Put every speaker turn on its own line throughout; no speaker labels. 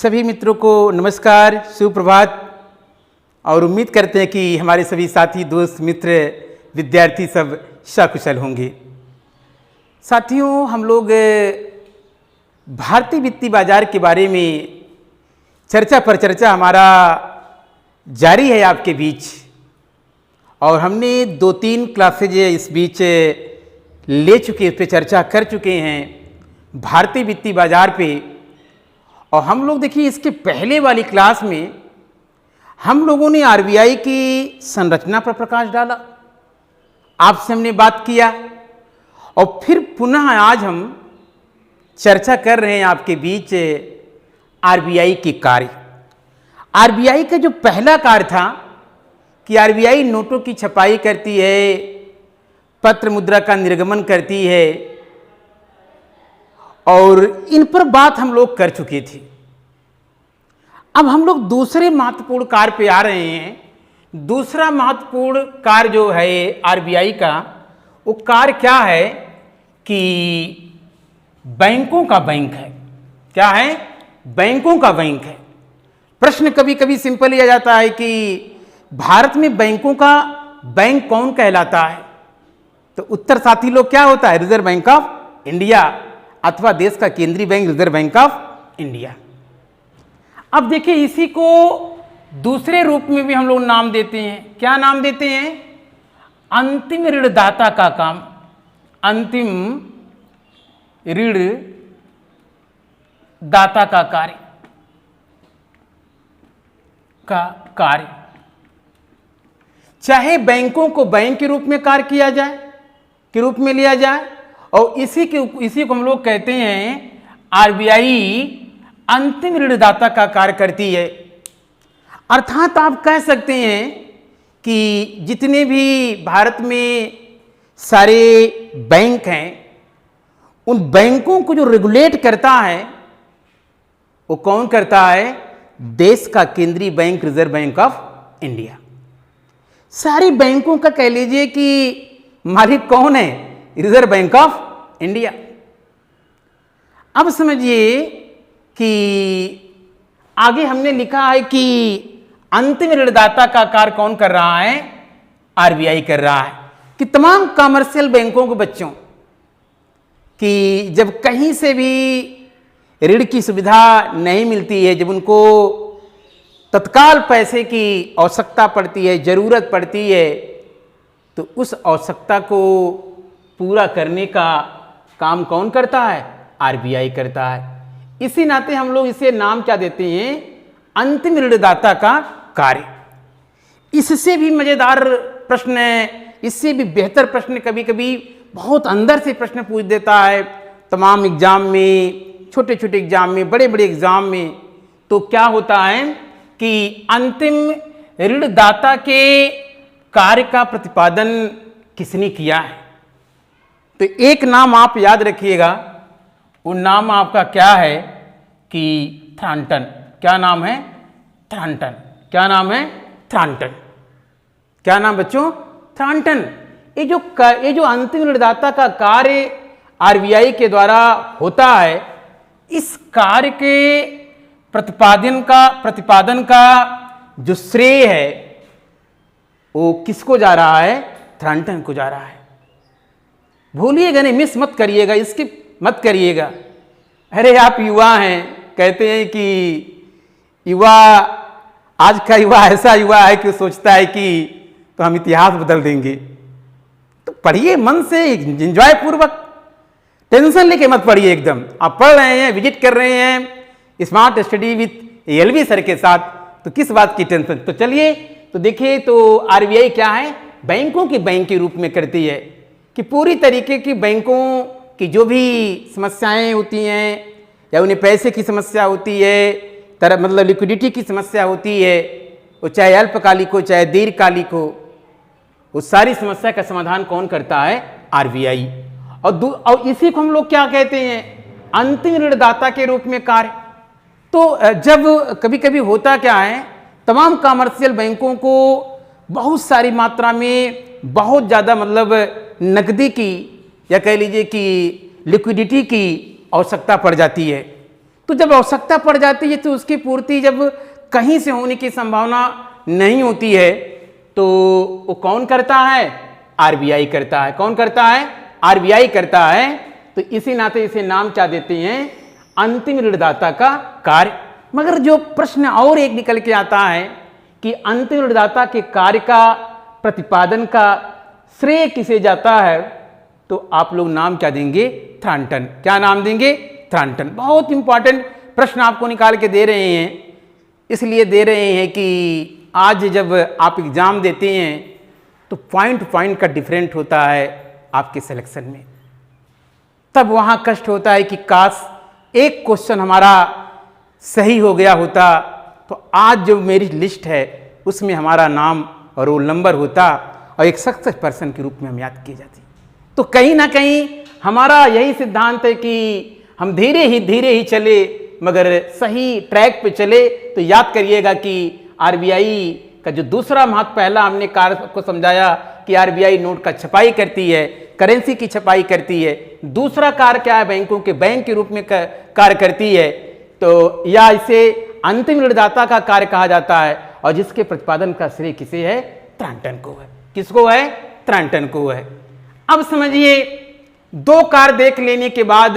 सभी मित्रों को नमस्कार, सुप्रभात। और उम्मीद करते हैं कि हमारे सभी साथी, दोस्त, मित्र, विद्यार्थी सब सकुशल होंगे। साथियों, हम लोग भारतीय वित्तीय बाजार के बारे में चर्चा पर चर्चा हमारा जारी है आपके बीच, और हमने 2-3 क्लासेज इस बीच ले चुके, इस पर चर्चा कर चुके हैं भारतीय वित्तीय बाजार पे। और हम लोग देखिए, इसके पहले वाली क्लास में हम लोगों ने आरबीआई की संरचना पर प्रकाश डाला, आपसे हमने बात किया, और फिर पुनः आज हम चर्चा कर रहे हैं आपके बीच आरबीआई के कार्य। आरबीआई का जो पहला कार्य था कि आरबीआई नोटों की छपाई करती है, पत्र मुद्रा का निर्गमन करती है, और इन पर बात हम लोग कर चुके थे। अब हम लोग दूसरे महत्वपूर्ण कार्य पे आ रहे हैं। दूसरा महत्वपूर्ण कार्य जो है आरबीआई का, वो कार्य क्या है कि बैंकों का बैंक है। क्या है? बैंकों का बैंक है। प्रश्न कभी कभी सिंपल ही आ जाता है कि भारत में बैंकों का बैंक कौन कहलाता है? तो उत्तर साथी लोग क्या होता है? रिजर्व बैंक ऑफ इंडिया, अथवा देश का केंद्रीय bank reserve bank of India. अब देखिए, इसी को दूसरे रूप में भी हम लोग नाम देते हैं। क्या नाम देते हैं? अंतिम ऋणदाता का काम, अंतिम ऋण दाता का कार्य। चाहे बैंकों को बैंक के रूप में कार्य किया जाए, के रूप में लिया जाए, और इसी को हम लोग कहते हैं आरबीआई अंतिम ऋणदाता का कार्य करती है। अर्थात आप कह सकते हैं कि जितने भी भारत में सारे बैंक हैं, उन बैंकों को जो रेगुलेट करता है वो कौन करता है? देश का केंद्रीय bank reserve bank of India. सारे बैंकों का कह लीजिए कि मालिक कौन है? Reserve bank of India. अब समझिए कि आगे हमने लिखा है कि अंतिम ऋणदाता का कार्य कौन कर रहा है? आरबीआई कर रहा है। कि तमाम कमर्शियल बैंकों को बच्चों कि जब कहीं से भी ऋण की सुविधा नहीं मिलती है, जब उनको तत्काल पैसे की आवश्यकता पड़ती है, जरूरत पड़ती है, तो उस आवश्यकता को पूरा करने का काम कौन करता है? आरबीआई करता है। इसी नाते हम लोग इसे नाम क्या देते हैं? अंतिम ऋणदाता का कार्य। इससे भी मजेदार प्रश्न है, इससे भी बेहतर प्रश्न कभी कभी बहुत अंदर से प्रश्न पूछ देता है तमाम एग्जाम में, छोटे छोटे एग्जाम में, बड़े बड़े एग्जाम में। तो क्या होता है कि अंतिम ऋणदाता के कार्य का प्रतिपादन किसने किया है? तो एक नाम आप याद रखिएगा, वो नाम आपका क्या है कि थॉर्नटन। क्या नाम है? थॉर्नटन। क्या नाम है? थॉर्नटन। क्या नाम बच्चों? थॉर्नटन। ये जो अंतिम ऋणदाता का कार्य आरबीआई के द्वारा होता है, इस कार्य के प्रतिपादन का जो श्रेय है वो किसको जा रहा है? थॉर्नटन को जा रहा है। भूलिएगा नहीं, मिस मत करिएगा, इसकी मत करिएगा। अरे आप युवा हैं, कहते हैं कि युवा, आज का युवा ऐसा युवा है कि सोचता है कि तो हम इतिहास बदल देंगे। तो पढ़िए मन से, एंजॉय पूर्वक, टेंशन लेके मत पढ़िए। एकदम आप पढ़ रहे हैं, विजिट कर रहे हैं smart study with LV sir के साथ, तो किस बात की टेंशन? तो चलिए, तो देखिए, तो आरबीआई क्या है? बैंकों की बैंक के रूप में करती है कि पूरी तरीके की बैंकों की जो भी समस्याएं होती हैं, या उन्हें पैसे की समस्या होती है, मतलब लिक्विडिटी की समस्या होती है, वो चाहे अल्पकालिक हो चाहे दीर्घकालिक हो, वो सारी समस्या का समाधान कौन करता है? आरबीआई। और इसी को हम लोग क्या कहते हैं? अंतिम ऋणदाता के रूप में कार्य। तो जब कभी कभी होता क्या है, तमाम कमर्शियल बैंकों को बहुत सारी मात्रा में, बहुत ज़्यादा मतलब नकदी की, या कह लीजिए कि लिक्विडिटी की आवश्यकता पड़ जाती है। तो जब आवश्यकता पड़ जाती है तो उसकी पूर्ति जब कहीं से होने की संभावना नहीं होती है तो वो कौन करता है? आरबीआई करता है। कौन करता है? आरबीआई करता है। तो इसी नाते इसे नाम क्या देते हैं? अंतिम ऋणदाता का कार्य। मगर जो प्रश्न और एक निकल के आता है कि अंतिम ऋणदाता के कार्य का प्रतिपादन का श्रेय किसे जाता है, तो आप लोग नाम क्या देंगे? थॉर्नटन। क्या नाम देंगे? थॉर्नटन। बहुत इंपॉर्टेंट प्रश्न आपको निकाल के दे रहे हैं, इसलिए दे रहे हैं कि आज जब आप एग्जाम देते हैं तो पॉइंट का डिफरेंट होता है आपके सिलेक्शन में। तब वहाँ कष्ट होता है कि काश एक क्वेश्चन हमारा सही हो गया होता तो आज जो मेरी लिस्ट है उसमें हमारा नाम और रोल नंबर होता और एक सक्सेस पर्सन के रूप में हम याद किए जाते। तो कहीं ना कहीं हमारा यही सिद्धांत है कि हम धीरे ही चले मगर सही ट्रैक पे चले। तो याद करिएगा कि आरबीआई का जो दूसरा महत्व, पहला हमने कार्य को समझाया कि आरबीआई नोट का छपाई करती है, करेंसी की छपाई करती है। दूसरा कार्य क्या है? बैंकों के बैंक के रूप में कार्य करती है। तो या इसे अंतिम ऋणदाता का कार्य कहा जाता है और जिसके प्रतिपादन का श्रेय किसे है? थॉर्नटन को है। किसको है? थॉर्नटन को है। अब समझिए, दो कार्य देख लेने के बाद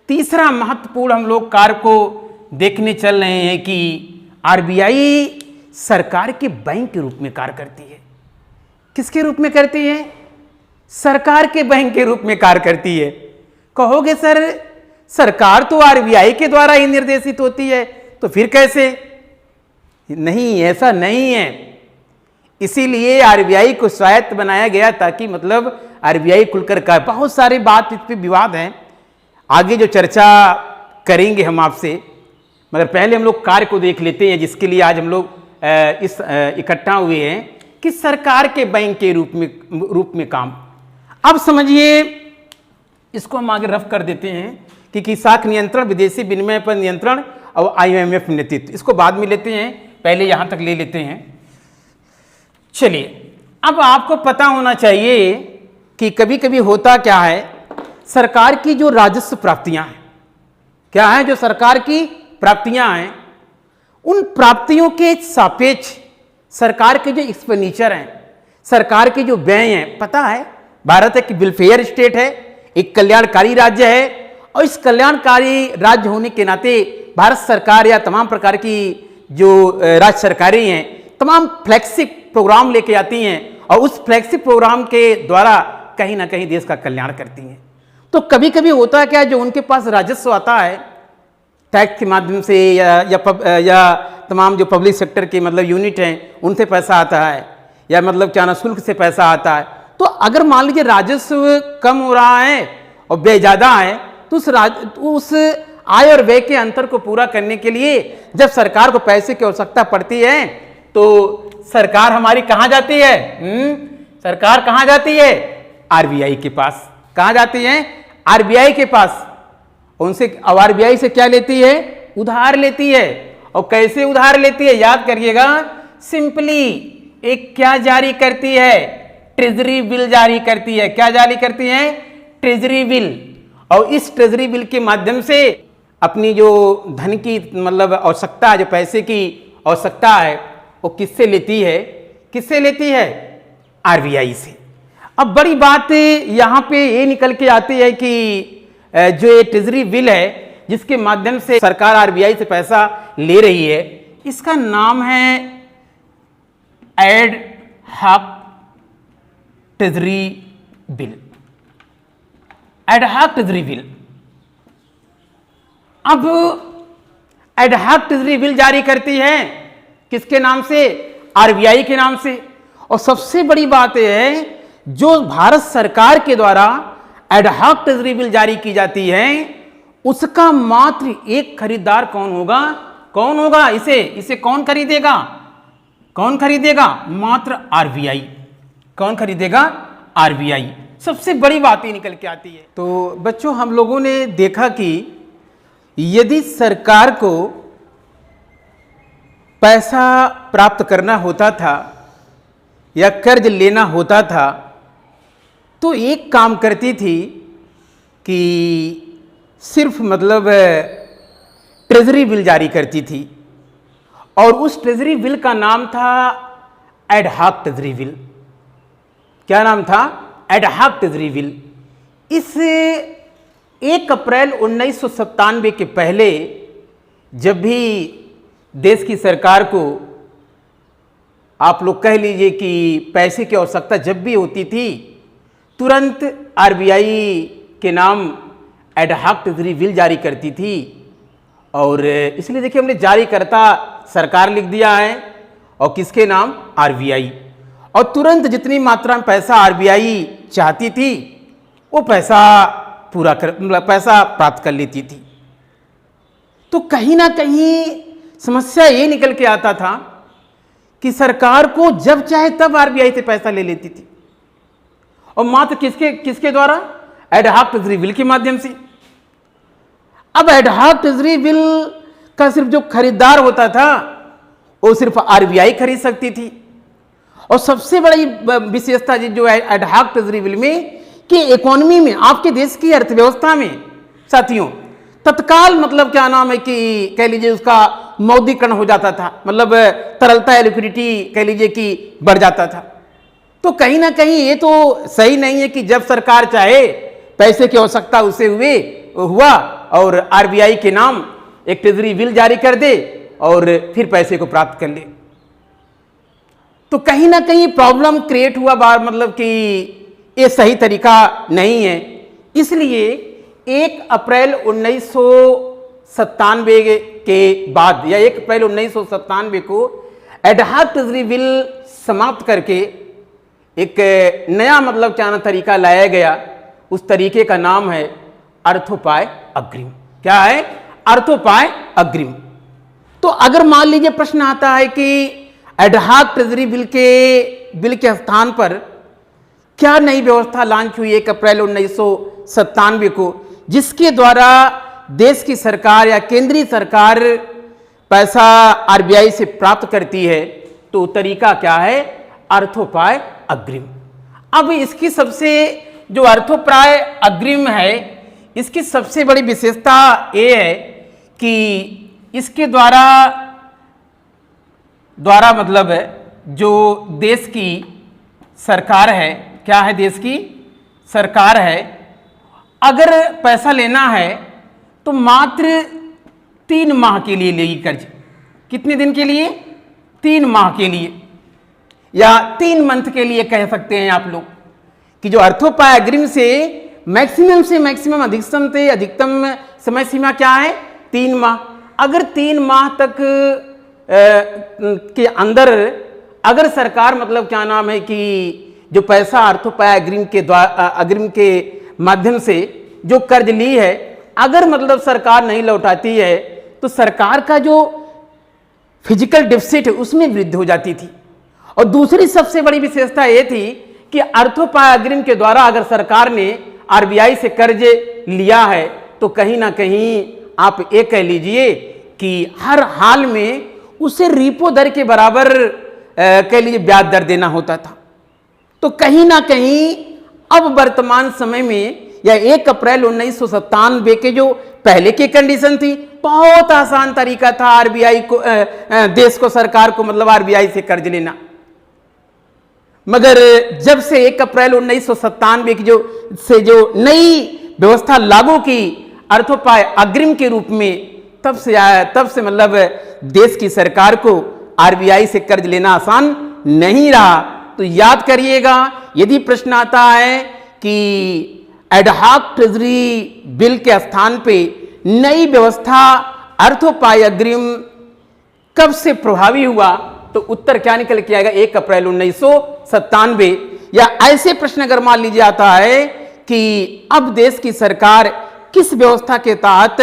तीसरा महत्वपूर्ण हम लोग कार्य को देखने चल रहे हैं कि आरबीआई सरकार के बैंक के रूप में कार्य करती है। किसके रूप में करती है? सरकार के बैंक के रूप में कार्य करती है। कहोगे सर सरकार तो आरबीआई के द्वारा ही निर्देशित होती है, तो फिर कैसे? नहीं, ऐसा नहीं है। इसीलिए आरबीआई को स्वायत्त बनाया गया ताकि मतलब आरबीआई खुलकर का, बहुत सारी बात इस पर विवाद हैं, आगे जो चर्चा करेंगे हम आपसे, मगर पहले हम लोग कार्य को देख लेते हैं जिसके लिए आज हम लोग इस इकट्ठा हुए हैं कि सरकार के बैंक के रूप में काम। अब समझिए, इसको हम आगे रफ कर देते हैं कि साख नियंत्रण, विदेशी विनिमय पर नियंत्रण और आईएमएफ नेतृत्व, इसको बाद में लेते हैं, पहले यहां तक ले लेते हैं। चलिए, अब आपको पता होना चाहिए कि कभी कभी होता क्या है, सरकार की जो राजस्व प्राप्तियां हैं, क्या है? जो सरकार की प्राप्तियां हैं, उन प्राप्तियों के सापेक्ष सरकार के जो एक्सपेंडिचर हैं, सरकार के जो व्यय हैं, पता है भारत एक वेलफेयर स्टेट है, एक कल्याणकारी राज्य है और इस कल्याणकारी राज्य होने के नाते भारत सरकार या तमाम प्रकार की जो राज्य सरकारें हैं तमाम फ्लैगशिप प्रोग्राम लेके आती हैं और उस फ्लैगशिप प्रोग्राम के द्वारा कहीं ना कहीं देश का कल्याण करती हैं। तो कभी कभी होता है क्या, जो उनके पास राजस्व आता है टैक्स के माध्यम से या तमाम जो पब्लिक सेक्टर के मतलब यूनिट हैं उनसे पैसा आता है या मतलब क्या ना शुल्क से पैसा आता है। तो अगर मान लीजिए राजस्व कम हो रहा है और व्यय ज़्यादा है तो उस आय और व्यय के अंतर को पूरा करने के लिए जब सरकार को पैसे की आवश्यकता पड़ती है तो सरकार हमारी कहाँ जाती है? सरकार कहाँ जाती है? आरबीआई के पास। कहाँ जाती है? आरबीआई के पास। उनसे आरबीआई से क्या लेती है? उधार लेती है। और कैसे उधार लेती है? याद करिएगा, सिंपली एक क्या जारी करती है? ट्रेजरी बिल जारी करती है। क्या जारी करती है? Treasury bill. और इस ट्रेजरी बिल के माध्यम से अपनी जो धन की मतलब आवश्यकता, जो पैसे की आवश्यकता है, वो किससे लेती है? किससे लेती है? आरबीआई से। अब बड़ी बात यहाँ पे ये निकल के आती है कि जो ये ट्रेजरी बिल है जिसके माध्यम से सरकार आरबीआई से पैसा ले रही है, इसका नाम है ad hoc treasury bill. Ad hoc treasury bill. अब एड हॉक ट्रेजरी बिल जारी करती है किसके नाम से? आरबीआई के नाम से। और सबसे बड़ी बात यह है, जो भारत सरकार के द्वारा एड हॉक ट्रेजरी बिल जारी की जाती है उसका मात्र एक खरीदार कौन होगा? कौन होगा? इसे कौन खरीदेगा? कौन खरीदेगा? मात्र आरबीआई। कौन खरीदेगा? आरबीआई। सबसे बड़ी बात ही निकल के आती है। तो बच्चों, हम लोगों ने देखा कि यदि सरकार को पैसा प्राप्त करना होता था या कर्ज लेना होता था तो एक काम करती थी कि सिर्फ मतलब ट्रेजरी बिल जारी करती थी और उस ट्रेजरी बिल का नाम था एडहॉक ट्रेजरी बिल। क्या नाम था? Ad hoc treasury bill. इस 1 अप्रैल 1997 के पहले जब भी देश की सरकार को आप लोग कह लीजिए कि पैसे की आवश्यकता जब भी होती थी, तुरंत आरबीआई के नाम एडहॉक ट्रेजरी बिल जारी करती थी। और इसलिए देखिए हमने जारी करता सरकार लिख दिया है और किसके नाम? आरबीआई। और तुरंत जितनी मात्रा में पैसा आरबीआई चाहती थी वो पैसा पैसा प्राप्त कर लेती थी। तो कहीं ना कहीं समस्या ये निकल के आता था कि सरकार को जब चाहे तब आरबीआई से पैसा ले लेती थी और मात्र किसके द्वारा? एडहॉक ट्रेजरी बिल के माध्यम से। अब एडहॉक ट्रेजरी बिल का सिर्फ जो खरीदार होता था वो सिर्फ आरबीआई खरीद सकती थी। और सबसे बड़ी विशेषता जो एडहॉक ट्रेजरी बिल में कि इकोनॉमी में, आपके देश की अर्थव्यवस्था में साथियों तत्काल मतलब क्या नाम है कि कह लीजिए उसका मौद्रीकरण हो जाता था, मतलब तरलता या लिक्विडिटी कह लीजिए कि बढ़ जाता था। तो कहीं ना कहीं ये तो सही नहीं है कि जब सरकार चाहे पैसे की आवश्यकता उसे हुआ और आरबीआई के नाम एक ट्रेजरी बिल जारी कर दे और फिर पैसे को प्राप्त कर ले। तो कहीं ना कहीं प्रॉब्लम क्रिएट हुआ मतलब कि ये सही तरीका नहीं है। इसलिए 1 अप्रैल 1997 के बाद या 1 अप्रैल 1997 को एडहॉक ट्रेजरी बिल समाप्त करके एक नया मतलब क्या तरीका लाया गया। उस तरीके का नाम है अर्थोपाय अग्रिम। क्या है? अर्थोपाय अग्रिम। तो अगर मान लीजिए प्रश्न आता है कि एडहॉक ट्रेजरी बिल के स्थान पर क्या नई व्यवस्था लॉन्च हुई 1 अप्रैल 1997 को, जिसके द्वारा देश की सरकार या केंद्रीय सरकार पैसा आरबीआई से प्राप्त करती है, तो तरीका क्या है? अर्थोपाय अग्रिम। अब इसकी सबसे जो अर्थोपाय अग्रिम है, इसकी सबसे बड़ी विशेषता ये है कि इसके द्वारा मतलब जो देश की सरकार है, क्या है? देश की सरकार है, अगर पैसा लेना है तो मात्र 3 माह के लिए लेगी कर्ज। कितने दिन के लिए? 3 माह के लिए या 3 मंथ के लिए कह सकते हैं आप लोग कि जो अर्थोपाय अग्रिम से मैक्सिमम अधिकतम से अधिकतम समय सीमा क्या है? 3 माह। अगर 3 माह तक के अंदर अगर सरकार मतलब क्या नाम है कि जो पैसा अर्थोपाय अग्रिम के माध्यम से जो कर्ज ली है, अगर मतलब सरकार नहीं लौटाती है तो सरकार का जो फिजिकल डिफिसिट है उसमें वृद्धि हो जाती थी। और दूसरी सबसे बड़ी विशेषता ये थी कि अर्थोपाय अग्रिम के द्वारा अगर सरकार ने आरबीआई से कर्ज लिया है तो कहीं ना कहीं आप ये कह लीजिए कि हर हाल में उसे रीपो दर के बराबर कह लीजिए ब्याज दर देना होता था। तो कहीं ना कहीं अब वर्तमान समय में या 1 अप्रैल 1997 के जो पहले की कंडीशन थी, बहुत आसान तरीका था आरबीआई को देश को सरकार को मतलब आरबीआई से कर्ज लेना। मगर जब से 1 अप्रैल 1997 की जो नई व्यवस्था लागू की अर्थोपाय अग्रिम के रूप में, तब से मतलब देश की सरकार को आरबीआई से कर्ज लेना आसान नहीं रहा। तो याद करिएगा, यदि प्रश्न आता है कि एडहॉक ट्रेजरी बिल के स्थान पे नई व्यवस्था अर्थोपाय अग्रिम कब से प्रभावी हुआ, तो उत्तर क्या निकल के आएगा? 1 अप्रैल 1997। या ऐसे प्रश्न अगर मान लीजिए आता है कि अब देश की सरकार किस व्यवस्था के तहत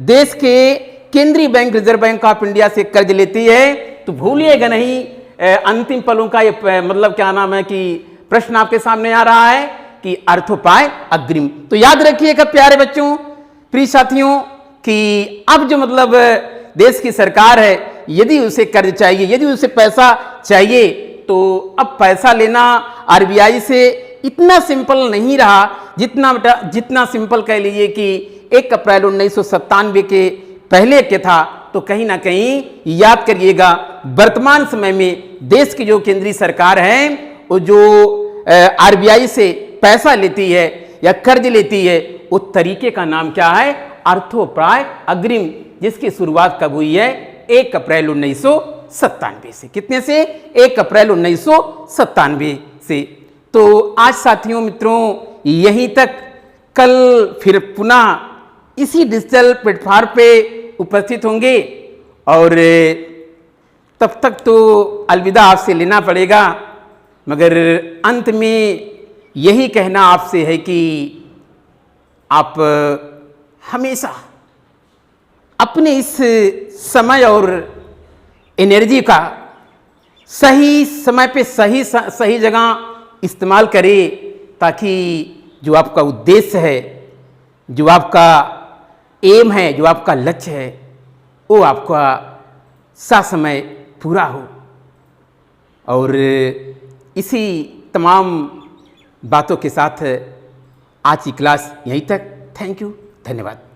देश के केंद्रीय bank reserve bank of India से कर्ज लेती है, तो भूलिएगा नहीं अंतिम पलों का ये मतलब क्या नाम है कि प्रश्न आपके सामने आ रहा है कि अर्थोपाय अग्रिम। तो याद रखिएगा प्यारे बच्चों, प्रिय साथियों, कि अब जो मतलब देश की सरकार है, यदि उसे कर्ज चाहिए, यदि उसे पैसा चाहिए, तो अब पैसा लेना आरबीआई से इतना सिंपल नहीं रहा जितना सिंपल कह लीजिए कि 1 अप्रैल 1997 के पहले क्या था, तो कहीं ना कहीं याद करिएगा, वर्तमान समय में देश की जो केंद्रीय सरकार है वो जो आरबीआई से पैसा लेती है या कर्ज लेती है, उस तरीके का नाम क्या है, अर्थोपाय अग्रिम, जिसकी शुरुआत कब हुई है, 1 अप्रैल 1997 से। कितने से? 1 अप्रैल 1997 से। तो आज साथियों मित्रों यहीं तक, कल फिर पुनः इसी डिजिटल प्लेटफॉर्म पे उपस्थित होंगे, और तब तक तो अलविदा आपसे लेना पड़ेगा, मगर अंत में यही कहना आपसे है कि आप हमेशा अपने इस समय और एनर्जी का सही समय पे सही जगह इस्तेमाल करें, ताकि जो आपका उद्देश्य है, जो आपका एम है, जो आपका लक्ष्य है, वो आपका ससमय पूरा हो। और इसी तमाम बातों के साथ आज की क्लास यहीं तक। थैंक यू, धन्यवाद।